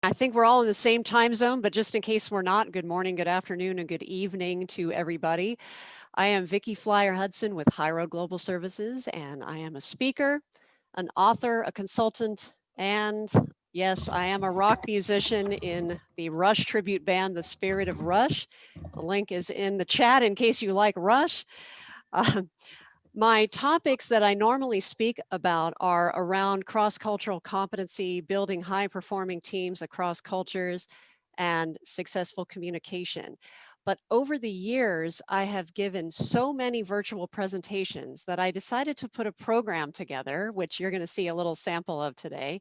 I think we're all in the same time zone, but just in case we're not, good morning, good afternoon, and good evening to everybody. I am Vicki Flier Hudson with HighRoad Global Services, and I am a speaker, an author, a consultant, and yes, I am a rock musician in the Rush tribute band, The Spirit of Rush. The link is in the chat in case you like Rush. My topics that I normally speak about are around cross-cultural competency, building high-performing teams across cultures, and successful communication. But over the years, I have given so many virtual presentations that I decided to put a program together, which you're going to see a little sample of today,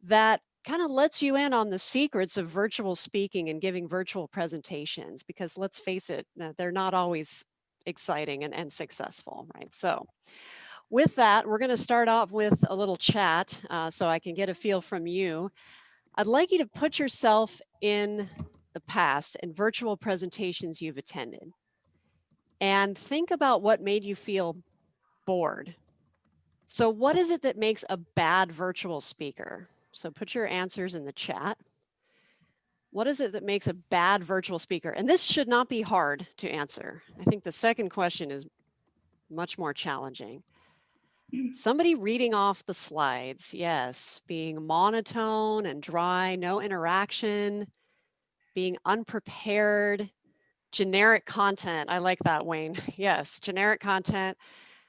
that kind of lets you in on the secrets of virtual speaking and giving virtual presentations, because let's face it, they're not always exciting and successful, right? So with that, we're going to start off with a little chat so I can get a feel from you. I'd like you to put yourself in the past and virtual presentations you've attended and think about what made you feel bored. So what is it that makes a bad virtual speaker? So put your answers in the chat. What is it that makes a bad virtual speaker? And this should not be hard to answer. I think the second question is much more challenging. Somebody reading off the slides, yes, being monotone and dry, no interaction, being unprepared, generic content. I like that, Wayne. Yes, generic content,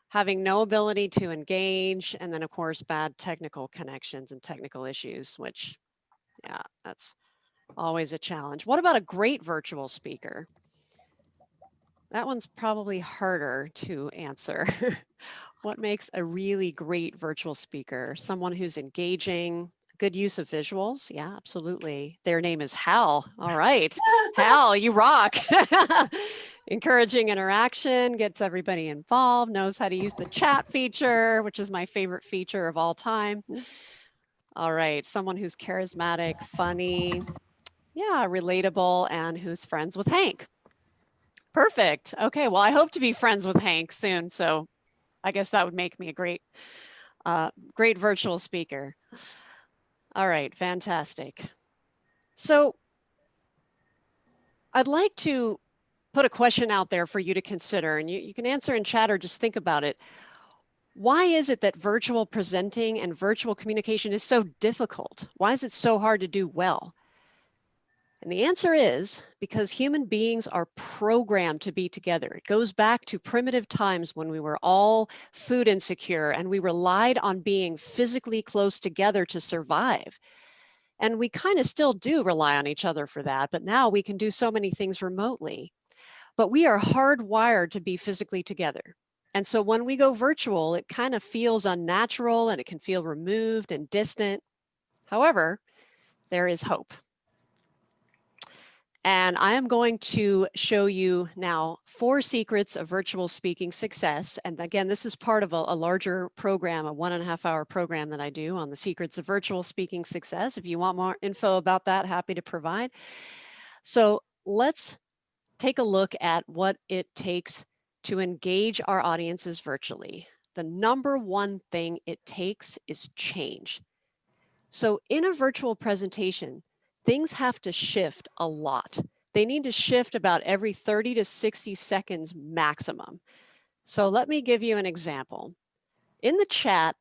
having no ability to engage, and then of course, bad technical connections and technical issues, which, yeah, that's always a challenge. What about a great virtual speaker? That one's probably harder to answer. What makes a really great virtual speaker? Someone who's engaging, good use of visuals. Yeah, absolutely. Their name is Hal. All right. Hal, you rock. Encouraging interaction, gets everybody involved, knows how to use the chat feature, which is my favorite feature of all time. All right. Someone who's charismatic, funny, yeah, relatable, and who's friends with Hank. Perfect. Okay, well, I hope to be friends with Hank soon, so I guess that would make me a great virtual speaker. All right, fantastic. So I'd like to put a question out there for you to consider, and you can answer in chat or just think about it. Why is it that virtual presenting and virtual communication is so difficult? Why is it so hard to do well? And the answer is because human beings are programmed to be together. It goes back to primitive times when we were all food insecure and we relied on being physically close together to survive. And we kind of still do rely on each other for that, but now we can do so many things remotely. But we are hardwired to be physically together. And so when we go virtual, it kind of feels unnatural and it can feel removed and distant. However, there is hope. And I am going to show you now 4 secrets of virtual speaking success. And again, this is part of a larger program, a 1.5-hour program that I do on the secrets of virtual speaking success. If you want more info about that, happy to provide. So let's take a look at what it takes to engage our audiences virtually. The number one thing it takes is change. So in a virtual presentation, things have to shift a lot. They need to shift about every 30 to 60 seconds maximum. So let me give you an example. In the chat,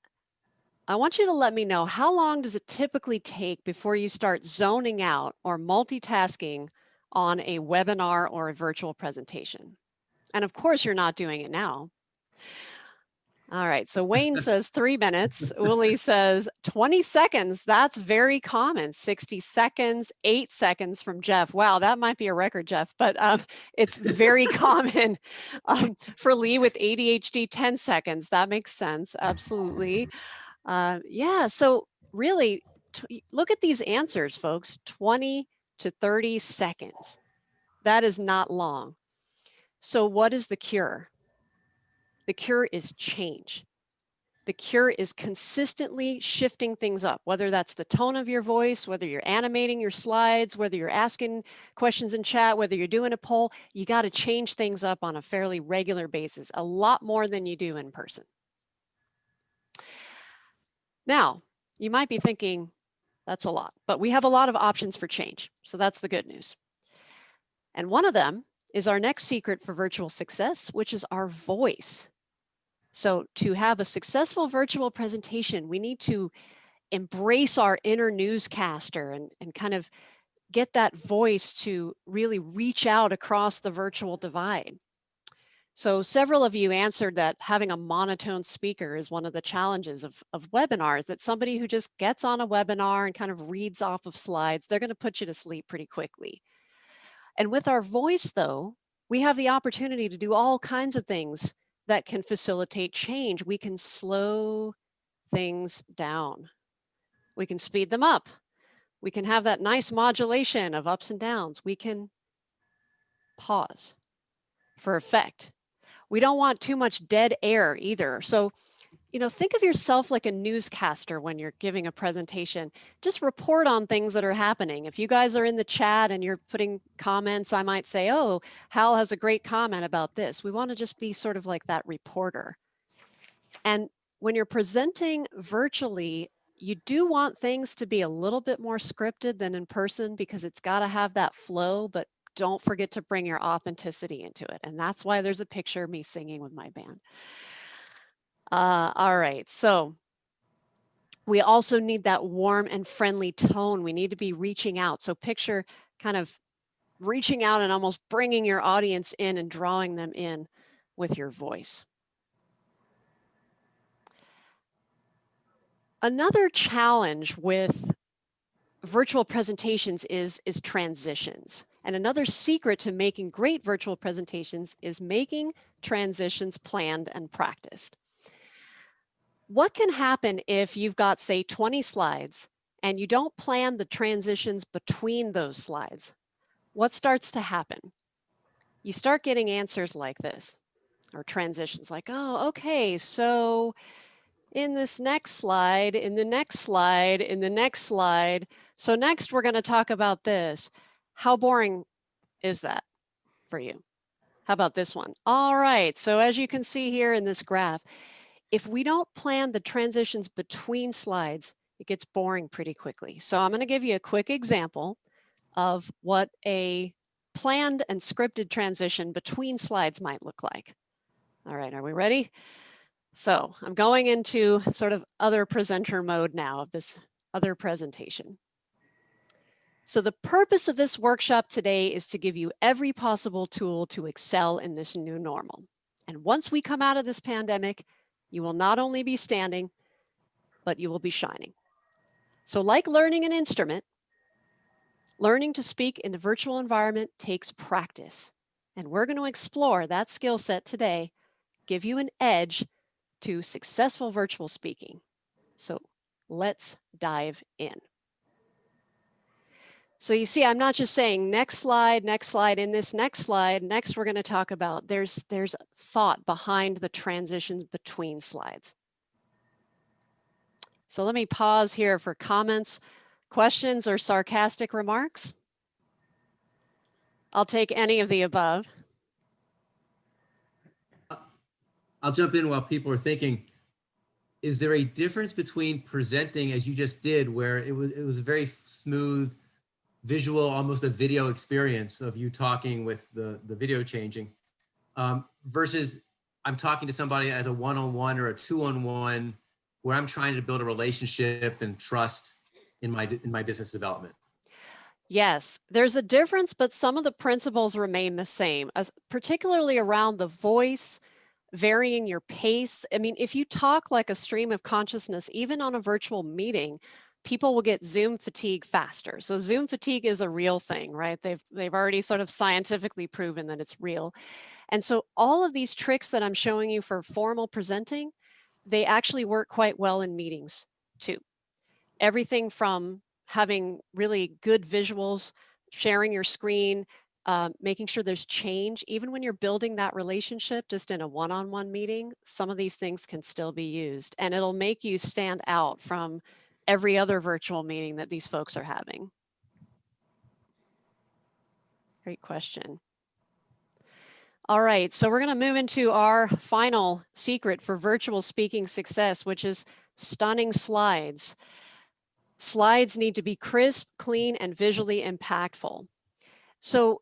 I want you to let me know, how long does it typically take before you start zoning out or multitasking on a webinar or a virtual presentation? And of course, you're not doing it now. All right, so Wayne says 3 minutes. Uli says 20 seconds. That's very common. 60 seconds, 8 seconds from Jeff. Wow, that might be a record, Jeff, but it's very common. For Lee with ADHD, 10 seconds. That makes sense, absolutely. Yeah, so really, look at these answers, folks. 20 to 30 seconds. That is not long. So what is the cure? The cure is change. The cure is consistently shifting things up, whether that's the tone of your voice, whether you're animating your slides, whether you're asking questions in chat, whether you're doing a poll. You got to change things up on a fairly regular basis, a lot more than you do in person. Now, you might be thinking, That's a lot, but we have a lot of options for change. So that's the good news. And one of them is our next secret for virtual success, which is our voice. So to have a successful virtual presentation, we need to embrace our inner newscaster and kind of get that voice to really reach out across the virtual divide. So several of you answered that having a monotone speaker is one of the challenges of webinars, that somebody who just gets on a webinar and kind of reads off of slides, they're going to put you to sleep pretty quickly. And with our voice, though, we have the opportunity to do all kinds of things that can facilitate change. We can slow things down. We can speed them up. We can have that nice modulation of ups and downs. We can pause for effect. We don't want too much dead air either. So, think of yourself like a newscaster when you're giving a presentation. Just report on things that are happening. If you guys are in the chat and you're putting comments, I might say, oh, Hal has a great comment about this. We want to just be sort of like that reporter. And when you're presenting virtually, you do want things to be a little bit more scripted than in person, because it's got to have that flow, but don't forget to bring your authenticity into it. And that's why there's a picture of me singing with my band. All right, so we also need that warm and friendly tone. We need to be reaching out. So picture kind of reaching out and almost bringing your audience in and drawing them in with your voice. Another challenge with virtual presentations is transitions. And another secret to making great virtual presentations is making transitions planned and practiced. What can happen if you've got, say, 20 slides and you don't plan the transitions between those slides? What starts to happen? You start getting answers like this, or transitions like, oh, okay, so in this next slide, in the next slide, in the next slide, so next we're going to talk about this. How boring is that for you? How about this one? All right, so as you can see here in this graph, if we don't plan the transitions between slides, it gets boring pretty quickly. So I'm going to give you a quick example of what a planned and scripted transition between slides might look like. All right, are we ready? So I'm going into sort of other presenter mode now of this other presentation. So the purpose of this workshop today is to give you every possible tool to excel in this new normal. And once we come out of this pandemic, you will not only be standing, but you will be shining. So like learning an instrument, learning to speak in the virtual environment takes practice. And we're going to explore that skill set today, give you an edge to successful virtual speaking. So let's dive in. So you see, I'm not just saying next slide, in this next slide, next we're going to talk about, there's thought behind the transitions between slides. So let me pause here for comments, questions, or sarcastic remarks. I'll take any of the above. I'll jump in while people are thinking. Is there a difference between presenting as you just did, where it was a very smooth visual, almost a video experience of you talking with the video changing, versus I'm talking to somebody as a one-on-one or a two-on-one, where I'm trying to build a relationship and trust in my business development? Yes, there's a difference, but some of the principles remain the same, particularly around the voice, varying your pace. I mean, if you talk like a stream of consciousness, even on a virtual meeting, people will get Zoom fatigue faster. So Zoom fatigue is a real thing, right? They've already sort of scientifically proven that it's real. And so all of these tricks that I'm showing you for formal presenting, they actually work quite well in meetings too. Everything from having really good visuals, sharing your screen, making sure there's change. Even when you're building that relationship just in a one-on-one meeting, some of these things can still be used, and it'll make you stand out from every other virtual meeting that these folks are having. Great question. All right, so we're going to move into our final secret for virtual speaking success, which is stunning slides. Slides need to be crisp, clean, and visually impactful. So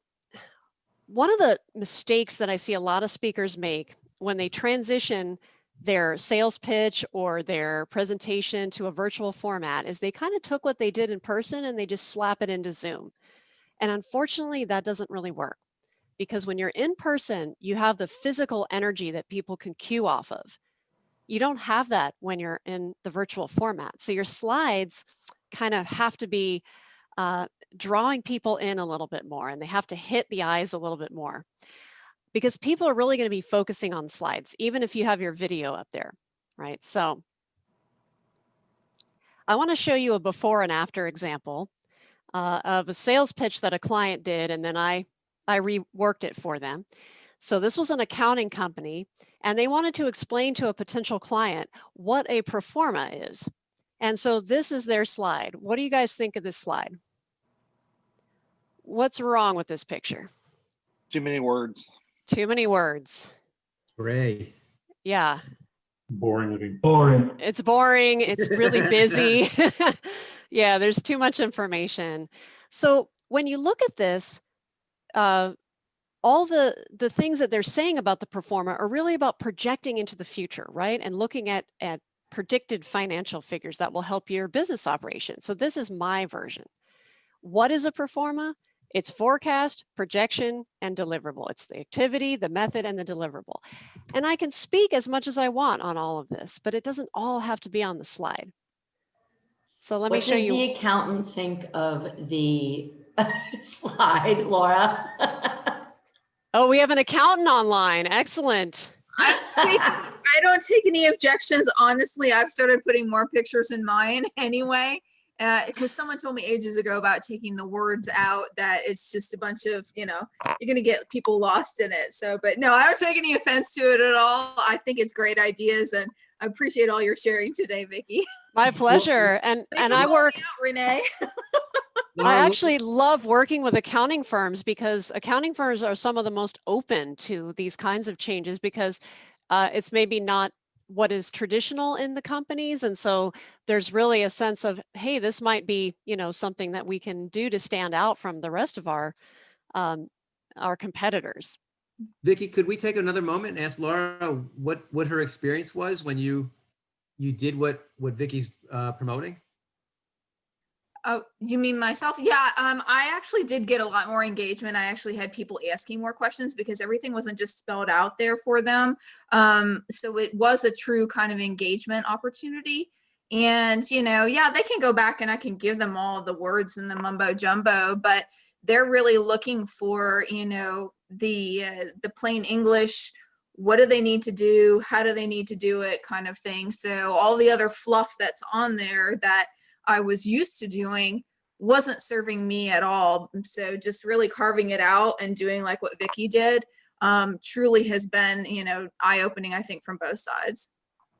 one of the mistakes that I see a lot of speakers make when they transition their sales pitch or their presentation to a virtual format is they kind of took what they did in person and they just slap it into Zoom. And unfortunately, that doesn't really work, because when you're in person, you have the physical energy that people can cue off of. You don't have that when you're in the virtual format. So your slides kind of have to be uh, drawing people in a little bit more, and they have to hit the eyes a little bit more, because people are really going to be focusing on slides, even if you have your video up there, right? So I want to show you a before and after example of a sales pitch that a client did, and then I reworked it for them. So this was an accounting company, and they wanted to explain to a potential client what a pro forma is. And so this is their slide. What do you guys think of this slide? What's wrong with this picture? Too many words. Too many words. Gray. Yeah. Boring looking. Boring. It's boring. It's really busy. Yeah, there's too much information. So when you look at this, all the things that they're saying about the pro forma are really about projecting into the future, right? And looking at predicted financial figures that will help your business operation. So this is my version. What is a pro forma? It's forecast, projection, and deliverable. It's the activity, the method, and the deliverable. And I can speak as much as I want on all of this, but it doesn't all have to be on the slide. So let me show you. What does the accountant think of the slide, Laura? Oh, we have an accountant online. Excellent. I don't take any objections. Honestly, I've started putting more pictures in mine anyway, because someone told me ages ago about taking the words out, that it's just a bunch of, you're going to get people lost in it. So, but no, I don't take any offense to it at all. I think it's great ideas, and I appreciate all your sharing today, Vicki. My pleasure. And I work, out, Renee. I actually love working with accounting firms, because accounting firms are some of the most open to these kinds of changes, because it's maybe not what is traditional in the companies. And so there's really a sense of, hey, this might be, something that we can do to stand out from the rest of our competitors. Vicki, could we take another moment and ask Laura what her experience was when you did what Vicki's promoting? Oh, you mean myself? Yeah, I actually did get a lot more engagement. I actually had people asking more questions because everything wasn't just spelled out there for them. So it was a true kind of engagement opportunity. And, yeah, they can go back and I can give them all the words in the mumbo jumbo, but they're really looking for, the plain English. What do they need to do? How do they need to do it, kind of thing. So all the other fluff that's on there that I was used to doing wasn't serving me at all. So just really carving it out and doing like what Vicki did truly has been, eye-opening, I think, from both sides.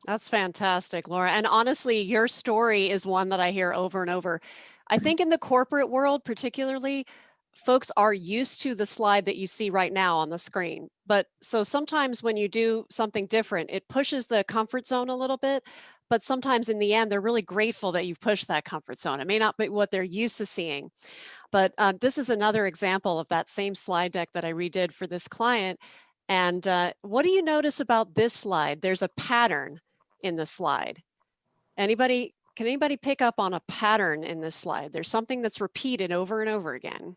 That's fantastic, Laura. And honestly, your story is one that I hear over and over. I think in the corporate world, particularly, folks are used to the slide that you see right now on the screen. But so sometimes when you do something different, it pushes the comfort zone a little bit. But sometimes in the end, they're really grateful that you've pushed that comfort zone. It may not be what they're used to seeing. But this is another example of that same slide deck that I redid for this client. And what do you notice about this slide? There's a pattern in the slide. Can anybody pick up on a pattern in this slide? There's something that's repeated over and over again.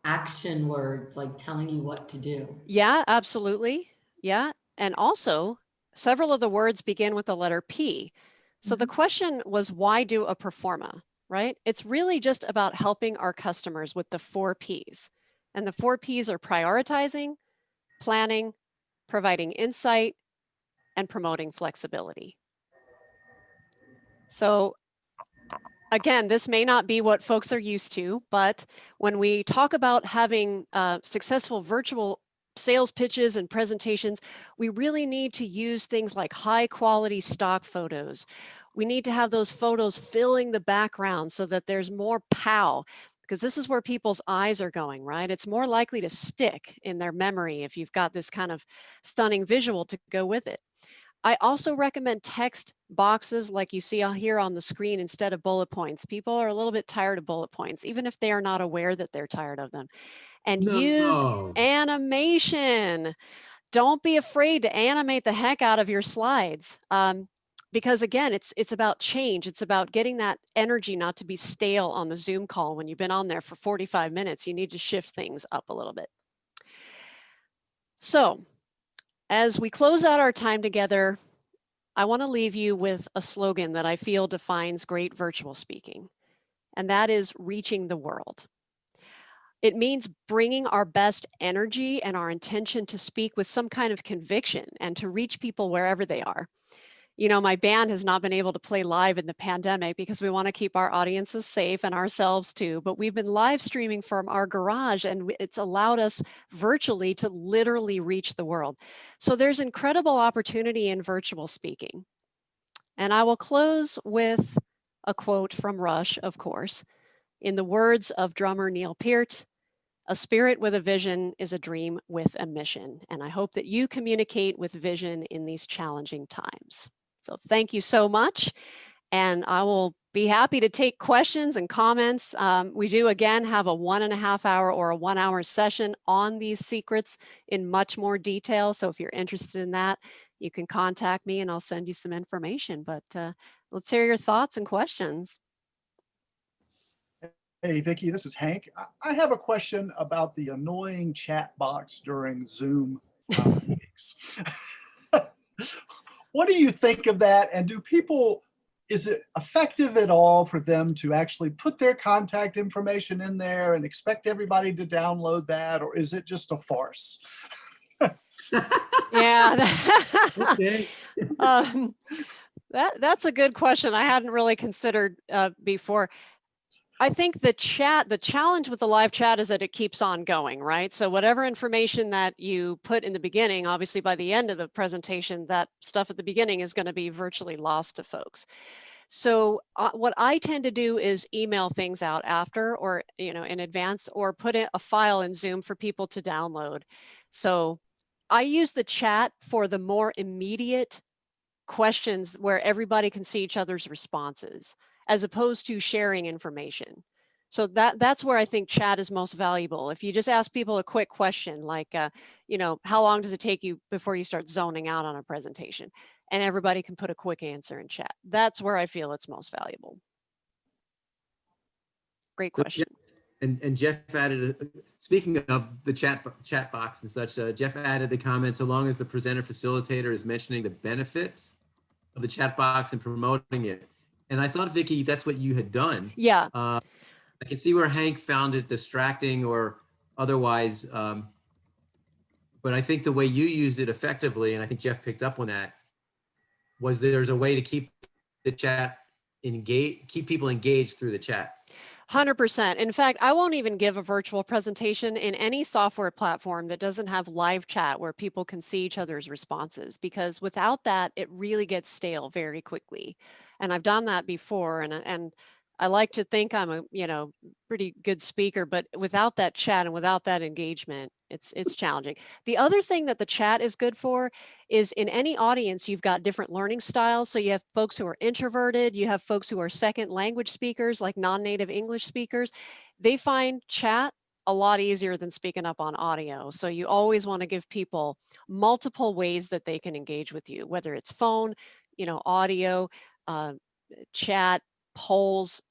Action words, like telling you what to do. Yeah, absolutely. Yeah. And also, several of the words begin with the letter P. So the question was, why do a pro forma, right? It's really just about helping our customers with the 4 Ps. And the 4 Ps are prioritizing, planning, providing insight, and promoting flexibility. So again, this may not be what folks are used to, but when we talk about having successful virtual sales pitches and presentations, we really need to use things like high quality stock photos. We need to have those photos filling the background so that there's more pow, because this is where people's eyes are going, right? It's more likely to stick in their memory if you've got this kind of stunning visual to go with it. I also recommend text boxes like you see here on the screen instead of bullet points. People are a little bit tired of bullet points, even if they are not aware that they're tired of them. And use No. animation. Don't be afraid to animate the heck out of your slides. Because again, it's about change. It's about getting that energy not to be stale on the Zoom call. When you've been on there for 45 minutes, you need to shift things up a little bit. So as we close out our time together, I want to leave you with a slogan that I feel defines great virtual speaking, and that is reaching the world. It means bringing our best energy and our intention to speak with some kind of conviction and to reach people wherever they are. You know, my band has not been able to play live in the pandemic because we want to keep our audiences safe and ourselves too, but we've been live streaming from our garage and it's allowed us virtually to literally reach the world. So there's incredible opportunity in virtual speaking. And I will close with a quote from Rush, of course, in the words of drummer Neil Peart: "A spirit with a vision is a dream with a mission." And I hope that you communicate with vision in these challenging times. So thank you so much. And I will be happy to take questions and comments. We do, again, have a 1.5 hour or a 1 hour session on these secrets in much more detail. So if you're interested in that, you can contact me and I'll send you some information. But let's hear your thoughts and questions. Hey, Vicki, this is Hank. I have a question about the annoying chat box during Zoom meetings. What do you think of that? And is it effective at all for them to actually put their contact information in there and expect everybody to download that? Or is it just a farce? Yeah. Okay. That's a good question. I hadn't really considered before. I think the challenge with the live chat is that it keeps on going, right? So whatever information that you put in the beginning, obviously by the end of the presentation, that stuff at the beginning is going to be virtually lost to folks. So what I tend to do is email things out after, or in advance, or put a file in Zoom for people to download. So I use the chat for the more immediate questions where everybody can see each other's responses, as opposed to sharing information. So that's where I think chat is most valuable. If you just ask people a quick question like, how long does it take you before you start zoning out on a presentation? And everybody can put a quick answer in chat. That's where I feel it's most valuable. Great question. And Jeff added, speaking of the chat box and such, Jeff added the comment, so long as the presenter facilitator is mentioning the benefit of the chat box and promoting it. And I thought, Vicki, that's what you had done. Yeah. I can see where Hank found it distracting or otherwise. But I think the way you used it effectively, and I think Jeff picked up on that, was there's a way to keep the chat engaged, keep people engaged through the chat. 100%. In fact, I won't even give a virtual presentation in any software platform that doesn't have live chat where people can see each other's responses, because without that, it really gets stale very quickly. And I've done that before, and I like to think I'm a pretty good speaker, but without that chat and without that engagement, it's challenging. The other thing that the chat is good for is, in any audience, you've got different learning styles. So you have folks who are introverted, you have folks who are second language speakers, like non-native English speakers. They find chat a lot easier than speaking up on audio. So you always want to give people multiple ways that they can engage with you, whether it's phone, audio, chat, polls.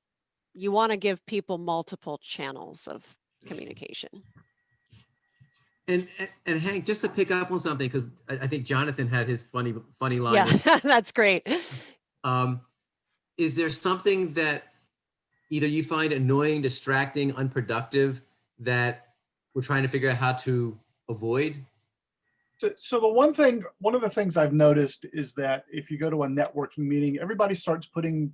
You want to give people multiple channels of communication. And Hank, just to pick up on something, because I think Jonathan had his funny line. Yeah, that's great. Is there something that either you find annoying, distracting, unproductive that we're trying to figure out how to avoid? So one of the things I've noticed is that if you go to a networking meeting, everybody starts putting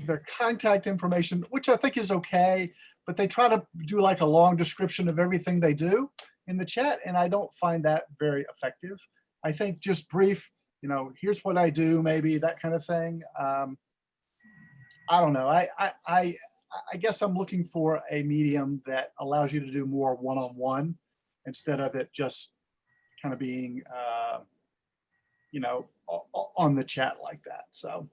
their contact information, which I think is okay, but they try to do like a long description of everything they do in the chat, and I don't find that very effective. I think just brief, here's what I do, maybe that kind of thing. I don't know. I guess I'm looking for a medium that allows you to do more one-on-one instead of it just kind of being on the chat like that. So.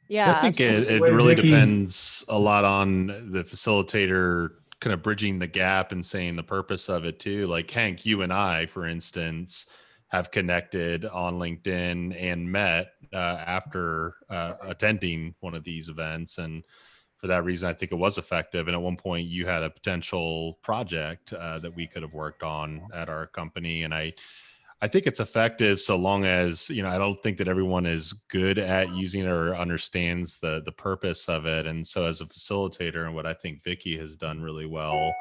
Yeah, I think absolutely. it Wait, really Vicki. depends a lot on the facilitator kind of bridging the gap and saying the purpose of it too. Like Hank, you and I, for instance, have connected on LinkedIn and met after attending one of these events. And for that reason, I think it was effective. And at one point you had a potential project that we could have worked on at our company. And I think it's effective so long as, I don't think that everyone is good at using it or understands the purpose of it. And so as a facilitator, and what I think Vicki has done really well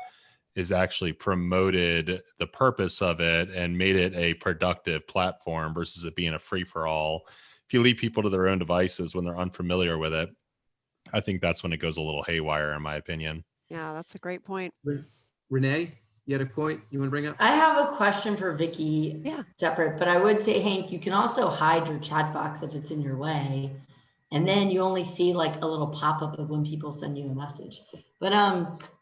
is actually promoted the purpose of it and made it a productive platform versus it being a free for all. If you leave people to their own devices when they're unfamiliar with it, I think that's when it goes a little haywire, in my opinion. Yeah, that's a great point. Renee, you had a point you want to bring up? I have a question for Vicki. Yeah. Separate, but I would say, Hank, you can also hide your chat box if it's in your way. And then you only see like a little pop-up of when people send you a message. But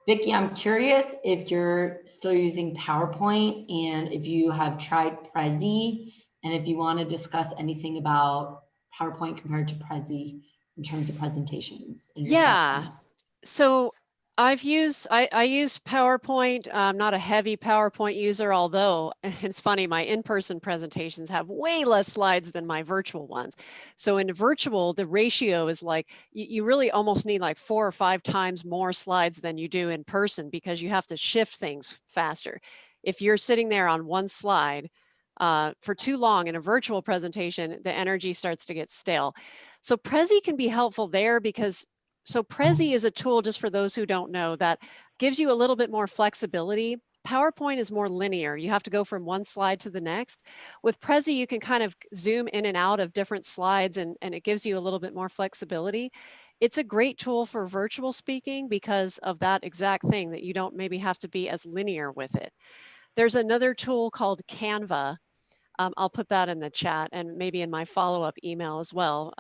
Vicki, I'm curious if you're still using PowerPoint and if you have tried Prezi, and if you want to discuss anything about PowerPoint compared to Prezi in terms of presentations. And your thoughts on Yeah. that. So I use PowerPoint. I'm not a heavy PowerPoint user, although it's funny, my in-person presentations have way less slides than my virtual ones. So in virtual, the ratio is like, you really almost need like 4 or 5 times more slides than you do in person because you have to shift things faster. If you're sitting there on one slide for too long in a virtual presentation, the energy starts to get stale. So Prezi can be helpful there because Prezi is a tool, just for those who don't know, that gives you a little bit more flexibility. PowerPoint is more linear. You have to go from one slide to the next. With Prezi, you can kind of zoom in and out of different slides and it gives you a little bit more flexibility. It's a great tool for virtual speaking because of that exact thing, that you don't maybe have to be as linear with it. There's another tool called Canva. I'll put that in the chat and maybe in my follow-up email as well,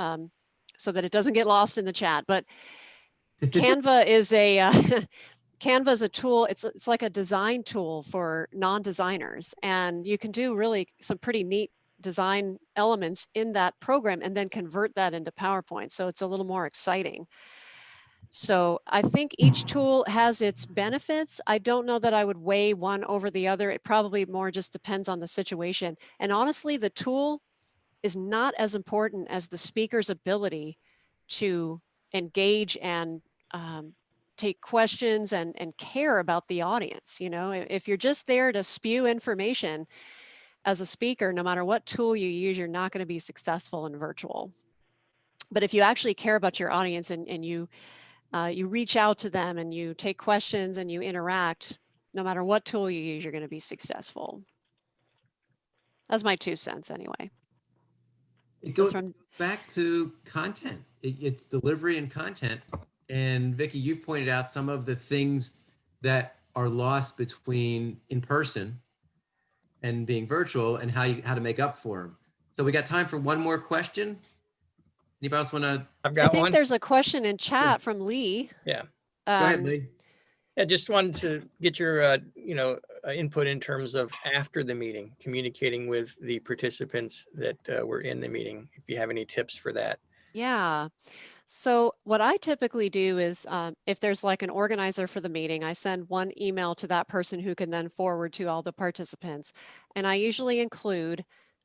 so that it doesn't get lost in the chat. But Canva is Canva is a tool. It's like a design tool for non-designers, and you can do really some pretty neat design elements in that program and then convert that into PowerPoint. So it's a little more exciting. So I think each tool has its benefits. I don't know that I would weigh one over the other. It probably more just depends on the situation. And honestly, the tool is not as important as the speaker's ability to engage and take questions and care about the audience. If you're just there to spew information as a speaker, no matter what tool you use, you're not going to be successful in virtual. But if you actually care about your audience and you reach out to them and you take questions and you interact, no matter what tool you use, you're going to be successful. That's my 2 cents anyway. It goes back to content. It's delivery and content. And Vicki, you've pointed out some of the things that are lost between in person and being virtual and how to make up for them. So we got time for one more question. Anybody else want to? I've got I think one. there's a question in chat from Lee. Yeah. Go ahead, Lee. I just wanted to get your, input in terms of after the meeting, communicating with the participants that were in the meeting. If you have any tips for that. Yeah. So what I typically do is if there's like an organizer for the meeting, I send one email to that person who can then forward to all the participants. And I usually include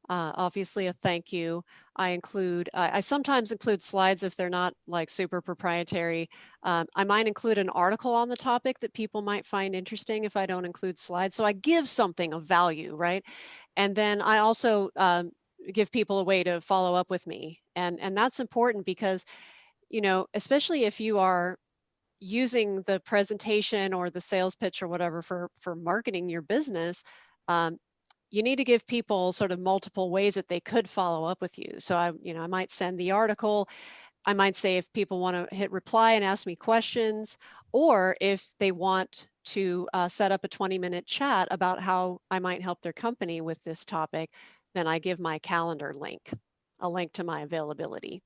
obviously a thank you. I sometimes include slides if they're not like super proprietary. I might include an article on the topic that people might find interesting if I don't include slides. So I give something of value, right? And then I also give people a way to follow up with me. And that's important because, especially if you are using the presentation or the sales pitch or whatever for marketing your business, you need to give people sort of multiple ways that they could follow up with you. So I might send the article. I might say if people want to hit reply and ask me questions, or if they want to set up a 20-minute chat about how I might help their company with this topic, then I give my calendar link, a link to my availability.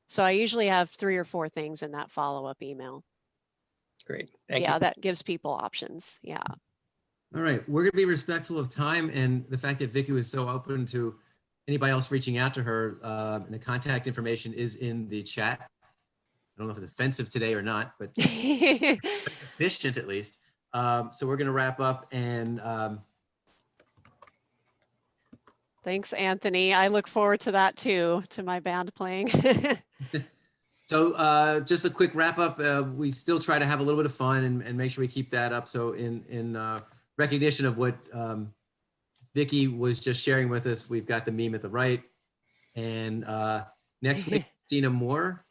So I usually have 3 or 4 things in that follow-up email. Great. Thank you. Yeah, that gives people options. Yeah. All right, we're going to be respectful of time and the fact that Vicki was so open to anybody else reaching out to her, and the contact information is in the chat. I don't know if it's offensive today or not, but efficient at least. So we're going to wrap up, and Thanks, Anthony. I look forward to that too, to my band playing. so just a quick wrap up. We still try to have a little bit of fun and make sure we keep that up. So in recognition of what Vicki was just sharing with us, we've got the meme at the right. And next week, Dina Moore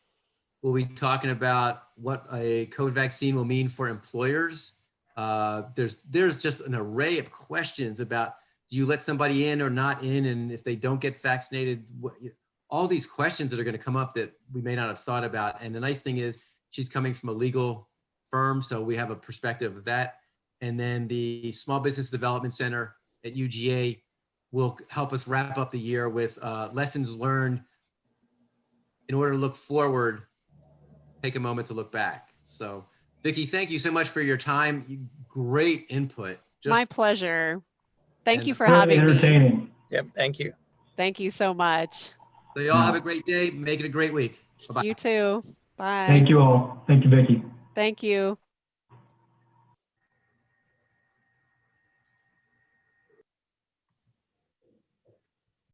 will be talking about what a COVID vaccine will mean for employers. There's just an array of questions about, do you let somebody in or not in? And if they don't get vaccinated, all these questions that are going to come up that we may not have thought about. And the nice thing is she's coming from a legal firm, so we have a perspective of that. And then the Small Business Development Center at UGA will help us wrap up the year with lessons learned. In order to look forward, take a moment to look back. So Vicki, thank you so much for your time. Great input. My pleasure. Thank you for Very having me. entertaining. Yep. Thank you. Thank you so much. So you all have a great day. Make it a great week. Bye-bye. You too. Bye. Thank you all. Thank you, Vicki. Thank you.